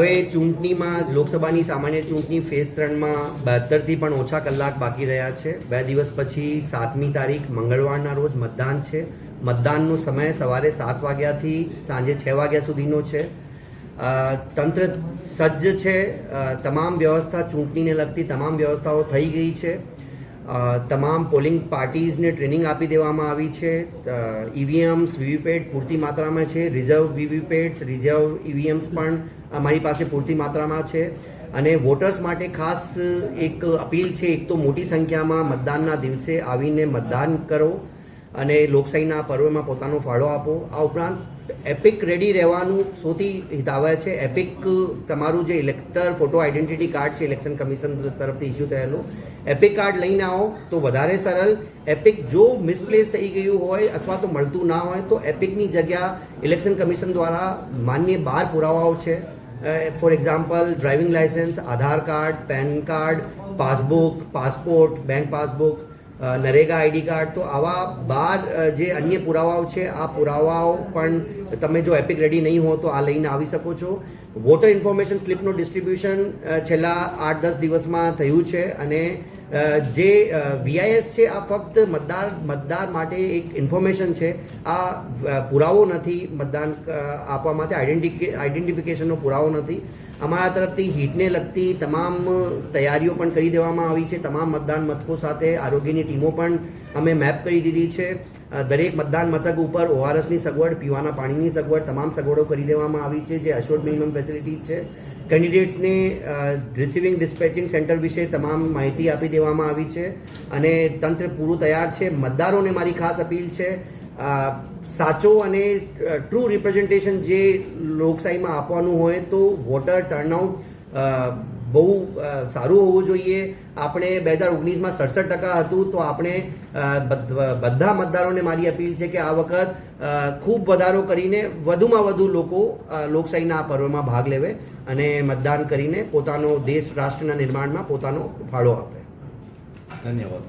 હવે ચૂંટણીમાં લોકસભાની સામાન્ય ચૂંટણી ફેઝ 3માં 72થી પણ ઓછા કલાક બાકી રહ્યા છે. 2 દિવસ પછી 7મી તારીખ મંગળવારના રોજ મતદાન છે. મતદાનનો સમય સવારે 7 વાગ્યાથી સાંજે 6 વાગ્યા સુધીનો છે. તંત્ર સજ્જ છે. તમામ વ્યવસ્થા, ચૂંટણીને લગતી તમામ વ્યવસ્થાઓ થઈ ગઈ છે. તમામ પોલિંગ પાર્ટીઝને ટ્રેનિંગ આપી દેવામાં આવી છે. ઈવીએમ્સ, વીવીપેટ પૂરતી માત્રામાં છે. રિઝર્વ વીવીપેટ્સ, રિઝર્વ ઈવીએમ્સ પણ અમારી પાસે પૂરતી માત્રામાં છે. અને વોટર્સ માટે ખાસ એક અપીલ છે, એક તો મોટી સંખ્યામાં મતદાનના દિવસે આવીને મતદાન કરો અને લોકશાહીના પર્વમાં પોતાનો ફાળો આપો. આ ઉપરાંત એપિક રેડી રહેવાનું સૌથી હિતાવહ છે. એપિક તમારું જે ઇલેક્ટર ફોટો આઈડેન્ટિટી કાર્ડ છે, ઇલેક્શન કમિશન તરફથી ઇસ્યુ થયેલું, એપિક કાર્ડ લઈને આવો તો વધારે સરળ. એપિક જો મિસપ્લેસ થઈ ગયું હોય અથવા તો મળતું ના હોય તો એપિકની જગ્યા ઇલેક્શન કમિશન દ્વારા માન્ય 12 પુરાવાઓ છે. For example, driving licence, Aadhaar card, PAN card, passbook, passport, bank passbook, NREGA ID card. તો આવા 12 જે અન્ય પુરાવાઓ છે, આ પુરાવાઓ પણ તમે જો એપિક રેડી નહીં હો તો આ લઈને આવી શકો છો. વોટર ઇન્ફોર્મેશન સ્લિપનું ડિસ્ટ્રીબ્યુશન છેલ્લા 8-10 દિવસમાં થયું છે. અને જે વીઆઈએસ છે આ ફક્ત મતદાર માટે એક ઇન્ફોર્મેશન છે. આ પુરાવો નથી મતદાન આપવા માટે, આઈડેન્ટિફિકેશનનો પુરાવો નથી. અમારા તરફથી હીટને લગતી તમામ તૈયારીઓ પણ કરી દેવામાં આવી છે. તમામ મતદાન મથકો સાથે આરોગ્યની ટીમો પણ અમે મેપ કરી દીધી છે. દરેક મતદાન મથક ઉપર ઓઆરએસની સગવડ, પીવાના પાણીની સગવડ, તમામ સગવડો કરી દેવામાં આવી છે, જે અશ્યોર્ડ મિનિમમ ફેસિલિટીઝ છે. કેન્ડિડેટ્સને રિસીવિંગ ડિસ્પેચિંગ સેન્ટર વિશે તમામ માહિતી આપી દેવામાં આવી છે અને તંત્ર પૂરું તૈયાર છે. મતદારોને મારી ખાસ અપીલ છે, સાચો અને ટ્રુ રિપ્રેઝન્ટેશન જે લોકશાહીમાં આપવાનું હોય તો વોટર ટર્નઆઉટ બહુ સારું હોવું જોઈએ. આપણે 2019માં 67% હતું, તો આપણે બધા મતદારોને મારી અપીલ છે કે આ વખત ખૂબ વધારો કરીને વધુમાં વધુ લોકો લોકશાહીના આ પર્વમાં ભાગ લેવે અને મતદાન કરીને પોતાનો દેશ રાષ્ટ્રના નિર્માણમાં પોતાનો ફાળો આપે. ધન્યવાદ.